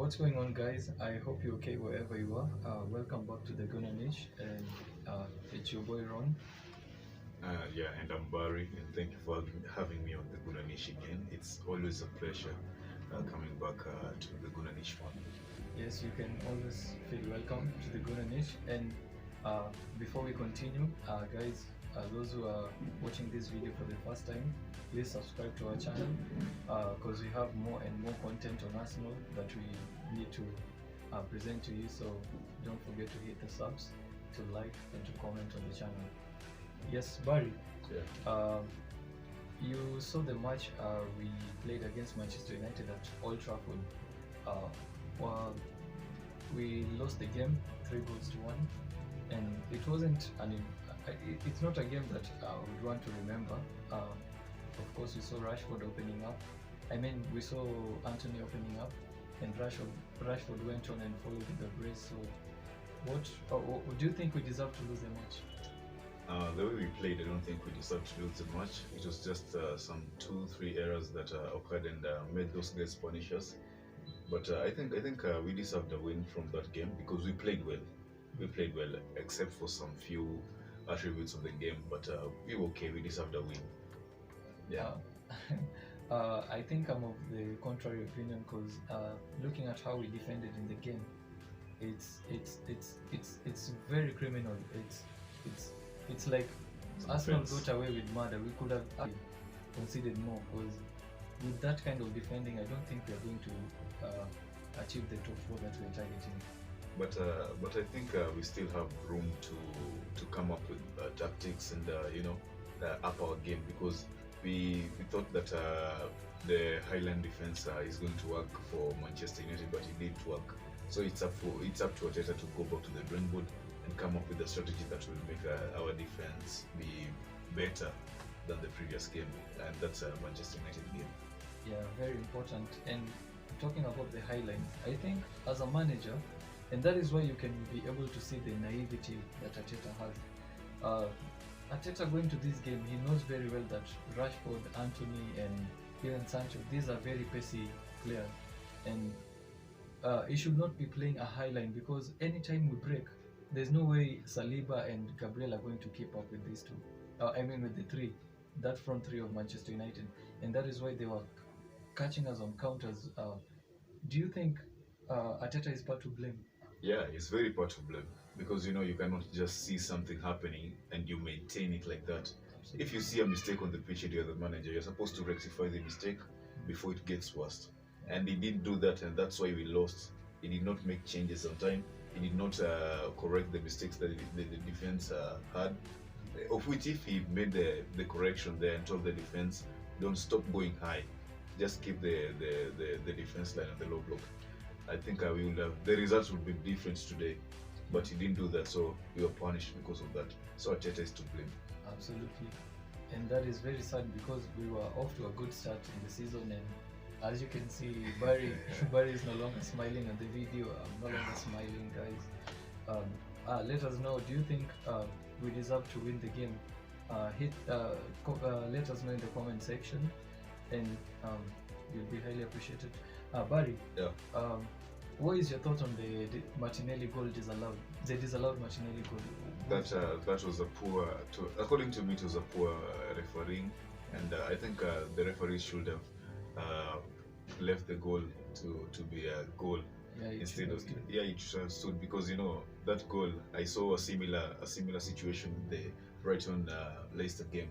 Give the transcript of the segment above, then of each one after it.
What's going on, guys? I hope you're okay wherever you are. Welcome back to the Gonna Niche, and it's your boy Ron. Yeah, and I'm Barry, and thank you for having me on the Gunanish again. It's always a pleasure coming back to the Gunanish one. Yes, you can always feel welcome to the Gonna Niche. And before we continue, guys, those who are watching this video for the first time, please subscribe to our channel because we have more and more content on Arsenal that we need to present to you. So don't forget to hit the subs, to like, and to comment on the channel. Yes, Barry. Yeah. You saw the match we played against Manchester United at Old Trafford. Well, we lost the game 3 goals to 1, and it wasn't it's not a game that we'd want to remember. Of course, we saw Rashford opening up. I mean, we saw Anthony opening up, and Rashford went on and followed with the brace. So, what do you think we deserve to lose the match? The way we played, I don't think we deserved to lose the match. It was just some 2-3 errors that occurred and made those guys punish us. But I think we deserved a win from that game because we played well. We played well, except for some few attributes of the game. But we were okay. We deserved a win. Yeah. I think I'm of the contrary opinion because looking at how we defended in the game, it's very criminal. It's like Arsenal got away with murder. We could have conceded more because with that kind of defending, I don't think we are going to achieve the top 4 that we're targeting. But I think we still have room to come up with tactics and up our game because we thought that the Highland defense is going to work for Manchester United, but it didn't work. So it's up to Arteta to go back to the drawing board and come up with a strategy that will make our defense be better than the previous game, and that's a Manchester United game. Yeah, very important. And talking about the highlights, I think as a manager, and that is why you can be able to see the naivety that Arteta has. Arteta going to this game, he knows very well that Rashford, Anthony, and even Sancho, these are very pacey players, and he should not be playing a high line because anytime we break, there's no way Saliba and Gabriel are going to keep up with these two. With the three, that front three of Manchester United, and that is why they were catching us on counters. Do you think Arteta is part to blame? Yeah, it's very part of blame because you cannot just see something happening and you maintain it like that. Absolutely. If you see a mistake on the pitch and you're the manager, you're supposed to rectify the mistake before it gets worse. And he didn't do that, and that's why we lost. He did not make changes on time. He did not correct the mistakes that the defense had. Of which, if he made the correction there and told the defense, don't stop going high, just keep the defense line on the low block, I think we would have, the results would be different today. But he didn't do that, so we were punished because of that. So Arteta is to blame. Absolutely. And that is very sad because we were off to a good start in the season, and as you can see, Barry is no longer smiling at the video. I'm no longer smiling, guys. Let us know, do you think we deserve to win the game? Let us know in the comment section, and you'll be highly appreciated. Barry, Yeah. what is your thought on the Martinelli goal disallowed? The disallowed Martinelli goal. That was a poor, according to me, it was a poor refereeing, and I think the referee should have left the goal to be a goal instead of it should have stood because that goal, I saw a similar situation in the Brighton Leicester game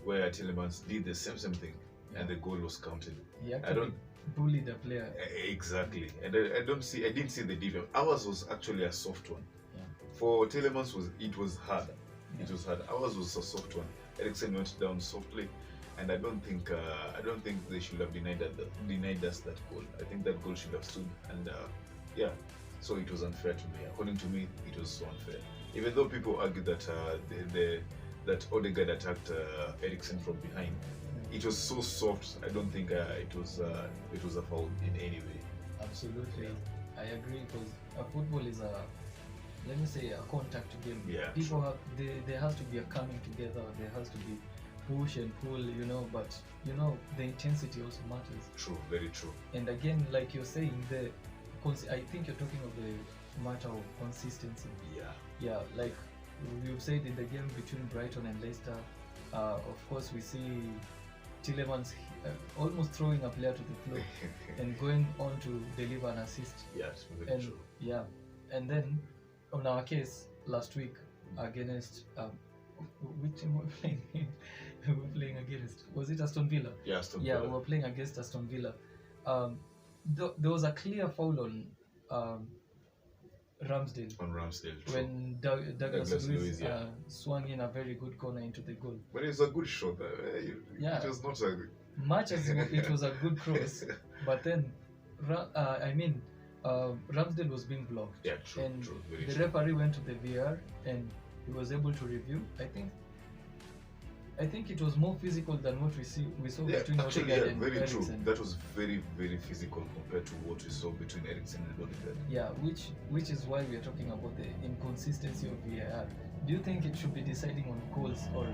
where Tillemans did the same thing and the goal was counted. He actually bullied the player. Exactly, and I didn't see the difference. Ours was actually a soft one. Yeah. For Tillemans it was hard. Yeah. It was hard. Ours was a soft one. Eriksen went down softly, and I don't think they should have denied us that goal. I think that goal should have stood, and so it was unfair to me. According to me, it was so unfair. Even though people argue that that Odegaard attacked Eriksen from behind, it was so soft. I don't think it was a foul in any way. Absolutely, I agree because football is let me say a contact game. Yeah, people have there has to be a coming together. There has to be push and pull, but the intensity also matters. True, very true. And again, like you're saying, I think you're talking of the matter of consistency. Yeah. Yeah, like you've said in the game between Brighton and Leicester, of course we see Tillemans almost throwing a player to the floor and going on to deliver an assist. Yes, very And true. yeah, and then on our case last week against which team were we playing? We were playing against, was it Aston Villa? Yeah, Aston Yeah, Villa. we were playing against Aston Villa. There was a clear foul on Ramsdale On Ramsdale, true. when Douglas Douglas Luiz Luiz, yeah. swung in a very good corner into the goal. But it's a good shot. Yeah. It was not a. Much as it was a good cross, but then Ramsdale was being blocked. Yeah, true, and true. Very the true. referee went to the VR and he was able to review. I think it was more physical than what we saw Yeah, between actually, Odegaard yeah, and very true. Eriksen. That was very, very physical compared to what we saw between Eriksen and Odegaard. Yeah, which is why we are talking about the inconsistency of VAR. Do you think it should be deciding on goals or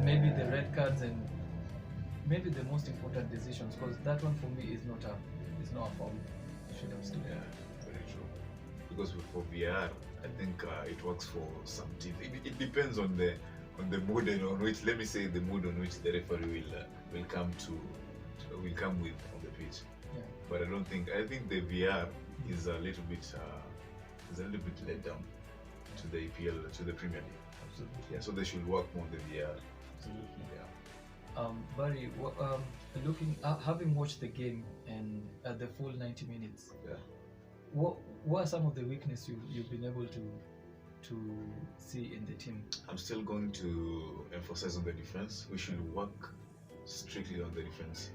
maybe the red cards and maybe the most important decisions? Because that one for me is not a foul. It should have stood. Yeah, very true. Because for VR, I think it works for some teams. It depends on the mood and on which, let me say, the mood on which the referee will come with on the pitch. Yeah. But I think the VR is a little bit let down to the EPL, to the Premier League. Absolutely. Yeah, so they should work more on the VR. Absolutely. Yeah. Barry, having watched the game and the full 90 minutes, Yeah. what are some of the weaknesses you've been able to see in the team? I'm still going to emphasize on the defense. We should work strictly on the defense.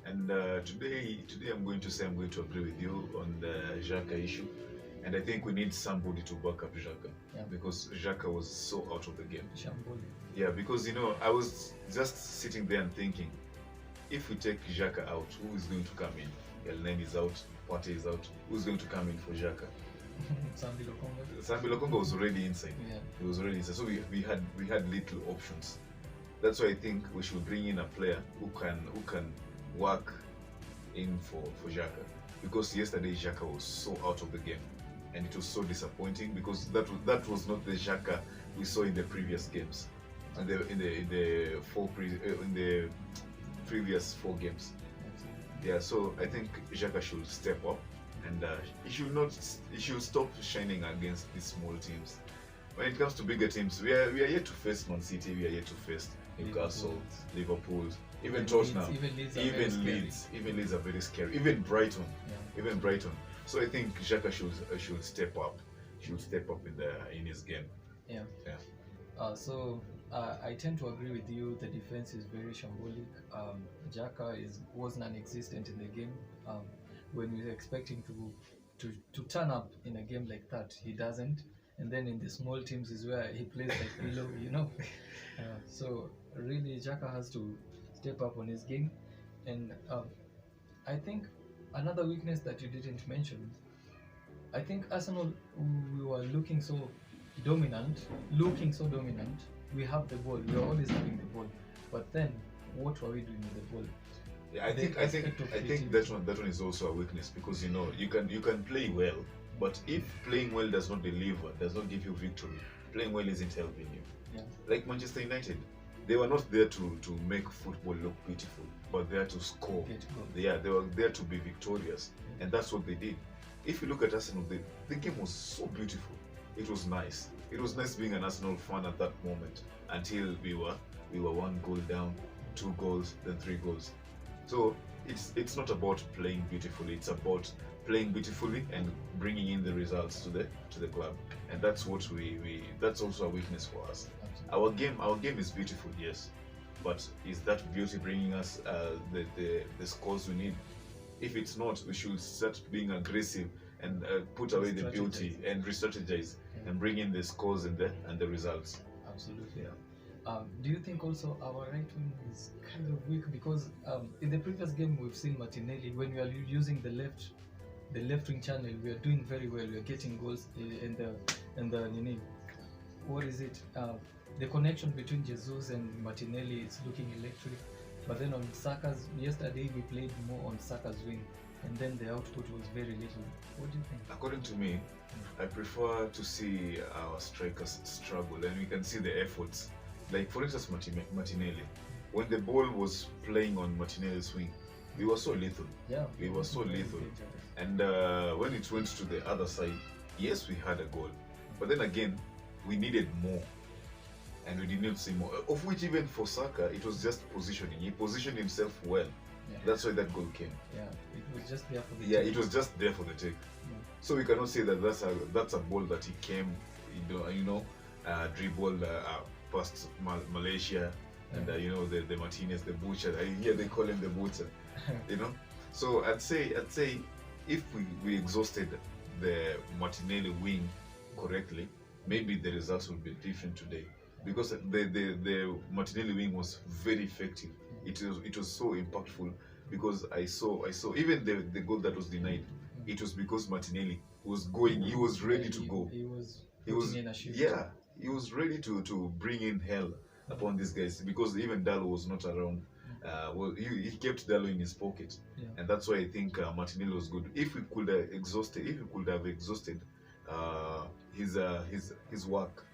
And today I'm going to say I'm going to agree with you on the Xhaka issue. And I think we need somebody to back up Xhaka. Yeah. Because Xhaka was so out of the game. Shamboli. Yeah, because I was just sitting there and thinking, if we take Xhaka out, who is going to come in? Elneny is out, Partey is out. Who's going to come in for Xhaka? Sambi Lokonga. Sambi Lokonga was already inside. Yeah. He was already inside. So we had little options. That's why I think we should bring in a player who can work in for Xhaka. Because yesterday Xhaka was so out of the game. And it was so disappointing because that was not the Xhaka we saw in the previous games. And in the previous 4 games. Yeah, so I think Xhaka should step up and he should stop shining against these small teams. When it comes to bigger teams, we are yet to face Man City, we are yet to face Newcastle, Liverpool, even Tottenham, even Leeds are very scary, even Brighton. So I think Xhaka should step up. In his game. Yeah. Yeah. I tend to agree with you. The defense is very shambolic. Xhaka was non-existent in the game. When we expect him to turn up in a game like that, he doesn't. And then in the small teams is where he plays like below, So really, Xhaka has to step up on his game. And I think another weakness that you didn't mention, I think Arsenal, we were looking so dominant. We have the ball. We are always having the ball. But then, what were we doing with the ball? Yeah, I think that one is also a weakness because you can play well, but if playing well does not deliver, does not give you victory, playing well isn't helping you. Yeah. Like Manchester United, they were not there to make football look beautiful, but there to score. They were there to be victorious, and that's what they did. If you look at Arsenal, the game was so beautiful. It was nice. It was nice being an Arsenal fan at that moment until we were 1 goal down, 2 goals, then 3 goals. So it's not about playing beautifully. It's about playing beautifully and bringing in the results to the club, and that's what that's also a weakness for us. Our game is beautiful, yes, but is that beauty bringing us the scores we need? If it's not, we should start being aggressive and put away the beauty and re-strategize and bring in the scores and the results. Absolutely. Do you think also our right wing is kind of weak because in the previous game we've seen Martinelli, when we are using the left wing channel, we are doing very well. We are getting goals in the what is it? The connection between Jesus and Martinelli is looking electric. But then on Saka's, yesterday we played more on Saka's wing, and then the output was very little. What do you think? According to me, I prefer to see our strikers struggle, and we can see the efforts. Like for instance, Martinelli. When the ball was playing on Martinelli's wing, we were so lethal. Yeah, We were so lethal. dangerous. And when it went to the other side, yes, we had a goal, but then again, we needed more, and we did not see more. Of which, even for Saka, it was just positioning. He positioned himself well. Yeah. That's why that goal came. Yeah, it was just there for the Yeah, team. it was just there for the take. Yeah. So we cannot say that that's a ball that he came, dribbled past Malaysia, and the Martinez, the butcher. I hear they call him the butcher. So I'd say if we exhausted the Martinelli wing correctly, maybe the results would be different today, because the Martinelli wing was very effective. It was so impactful, because I saw even the goal that was denied. It was because Martinelli was going. He was ready to go. He was He putting was in a shift. yeah. He was ready to bring in hell upon these guys, because even Dalo was not around. He kept Dalo in his pocket, Yeah. and that's why I think Martinelli was good. If we could have exhausted his work,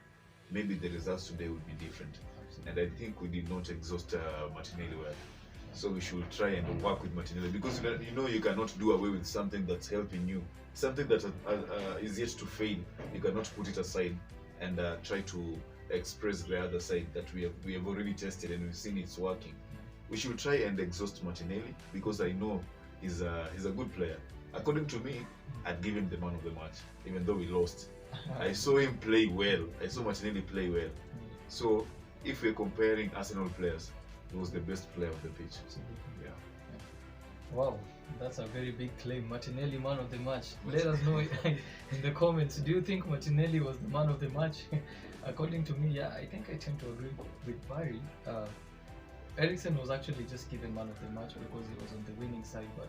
maybe the results today would be different. And I think we did not exhaust Martinelli well. So we should try and work with Martinelli, because you cannot do away with something that's helping you, something that is yet to fail. You cannot put it aside and try to express the other side that we have already tested and we've seen it's working. We should try and exhaust Martinelli, because I know he's a good player. According to me, I'd give him the man of the match, even though we lost. I saw him play well. I saw Martinelli play well. So if we're comparing Arsenal players, he was the best player of the pitch. Yeah. Wow, that's a very big claim. Martinelli, man of the match. Let us know in the comments. Do you think Martinelli was the man of the match? According to me, yeah, I think I tend to agree with Barry. Eriksen was actually just given man of the match because he was on the winning side. But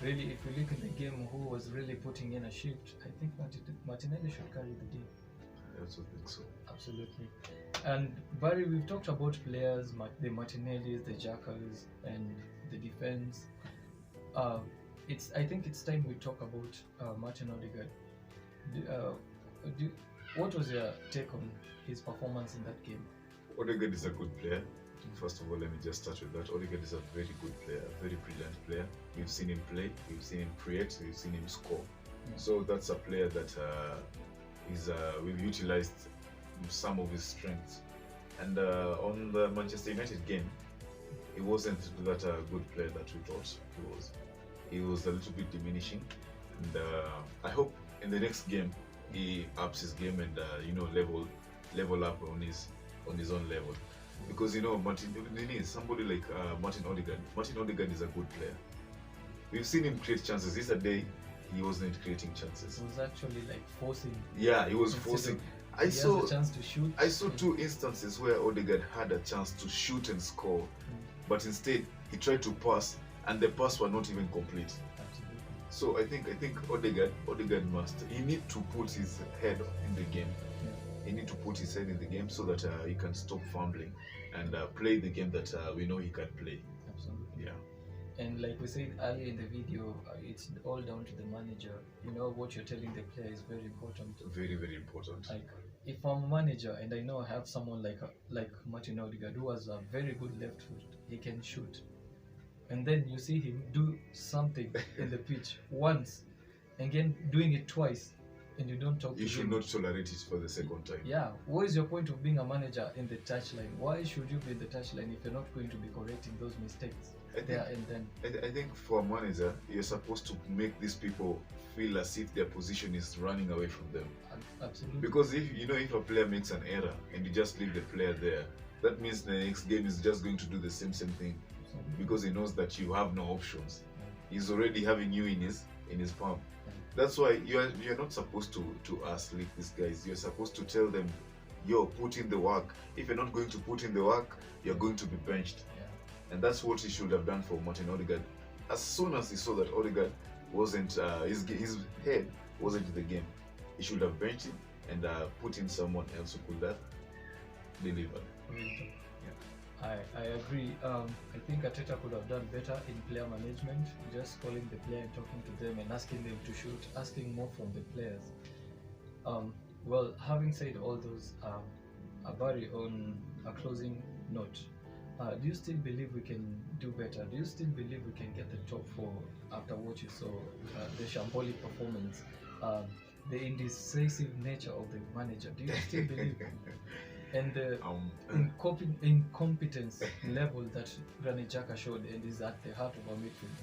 really, if we look at the game, who was really putting in a shift, I think Martinelli should carry the day. I also think so. Absolutely. And Barry, we've talked about players, the Martinellis, the Jackals, and the defense. I think it's time we talk about Martin Odegaard. What was your take on his performance in that game? Odegaard is a good player. First of all, let me just start with that. Odegaard is a very good player, a very brilliant player. We've seen him play, we've seen him create, we've seen him score. So that's a player that we've utilized some of his strengths. And on the Manchester United game, he wasn't that good player that we thought he was. He was a little bit diminishing, and I hope in the next game he ups his game and level up on his own level, because somebody like Martin Odegaard. Martin Odegaard is a good player. We've seen him create chances. Yesterday he wasn't creating chances. He was actually like forcing. Yeah, he was forcing. He has a chance to shoot. I saw two instances where Odegaard had a chance to shoot and score, but instead he tried to pass, and the pass were not even complete. Absolutely. So I think Odegaard he need to put his head in the game. Yeah. He need to put his head in the game so that he can stop fumbling and play the game that we know he can play. Absolutely. Yeah. And like we said earlier in the video, it's all down to the manager. What you're telling the player is very important. Very, very important. Like, if I'm a manager and I know I have someone like Martin Odegaard who has a very good left foot, he can shoot, and then you see him do something in the pitch once, and again doing it twice, and you don't talk to him. You should not tolerate it for the second time. Yeah, what is your point of being a manager in the touchline? Why should you be in the touchline if you're not going to be correcting those mistakes there and then? I think for a manager, you're supposed to make these people feel as if their position is running away from them. Absolutely. Because if a player makes an error and you just leave the player there, that means the next game is just going to do the same thing, because he knows that you have no options. He's already having you in his palm. That's why you're not supposed to sleep these guys. You're supposed to tell them, yo, put in the work. If you're not going to put in the work, you're going to be benched. And that's what he should have done for Martin Odegaard. As soon as he saw that Odegaard wasn't, his head wasn't in the game, he should have benched him and put in someone else who could have delivered. Yeah. I agree. I think Arteta could have done better in player management, just calling the player and talking to them and asking them to shoot, asking more from the players. Um, well, having said all those, Abari, on a closing note, do you still believe we can do better? Do you still believe we can get the top four after what you saw, the shambolic performance, um, the indecisive nature of the manager? Do you still believe? And the incompetence level that Granit Xhaka showed and is at the heart of our midfield.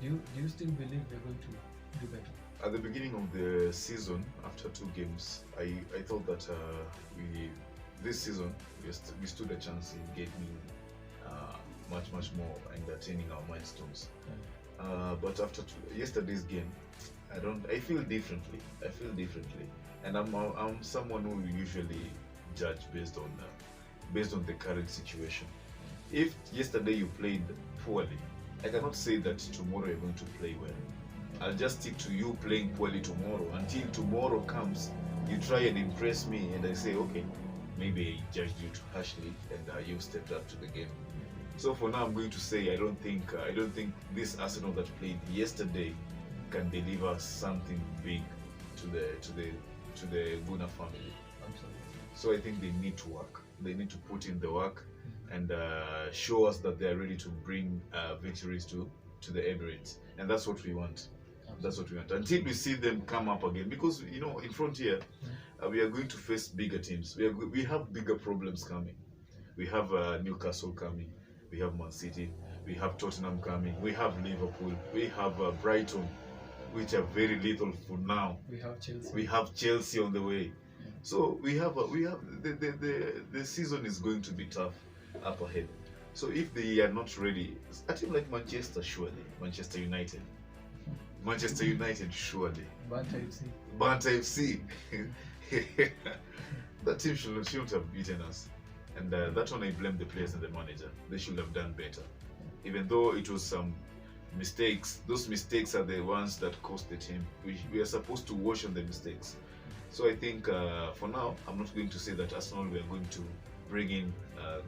Do you still believe we're going to do better? At the beginning of the season, after 2 games, I thought that we this season we stood a chance in getting much more and attaining our milestones. But after yesterday's game, I feel differently. And I'm someone who usually judge based on the current situation. If yesterday you played poorly, I cannot say that tomorrow you're going to play well. I'll just stick to you playing poorly tomorrow until tomorrow comes. You try and impress me, and I say, okay, maybe I judged you too harshly, and you stepped up to the game. So for now, I'm going to say I don't think this Arsenal that played yesterday can deliver something big to the Guna family. Absolutely. So I think they need to work. They need to put in the work and show us that they are ready to bring victories to the Emirates, and that's what we want. That's what we want. Until we see them come up again, because in front here, we are going to face bigger teams. We have bigger problems coming. We have Newcastle coming. We have Man City. We have Tottenham coming. We have Liverpool. We have Brighton, which are very little for now. We have Chelsea. We have Chelsea on the way. So we have the season is going to be tough up ahead. So if they are not ready, a team like Manchester, surely Manchester United, surely Banta FC. That team shouldn't have beaten us, and that one I blame the players and the manager. They should have done better, even though it was some mistakes. Those mistakes are the ones that cost the team. We are supposed to wash on the mistakes. So I think for now, I'm not going to say that Arsenal we are going to bring in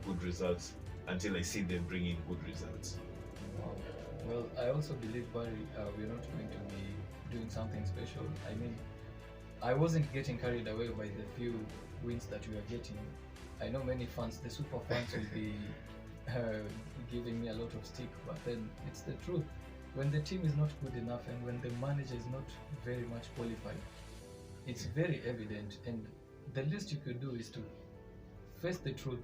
good results until I see them bring in good results. Wow. Well, I also believe, Barry, we're not going to be doing something special. I mean, I wasn't getting carried away by the few wins that we are getting. I know many fans, the super fans, will be giving me a lot of stick, but then it's the truth. When the team is not good enough and when the manager is not very much qualified, it's very evident, and the least you could do is to face the truth,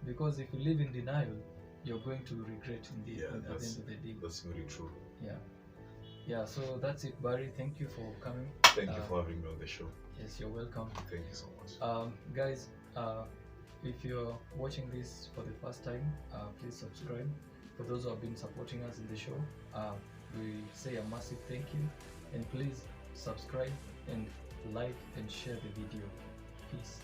because if you live in denial, you're going to regret at the end of the day. That's very true. Yeah, so that's it, Barry. Thank you for coming. Thank you for having me on the show. Yes, you're welcome. Thank you so much. Guys, if you're watching this for the first time, please subscribe. For those who have been supporting us in the show, we say a massive thank you, and please subscribe and like and share the video. Peace.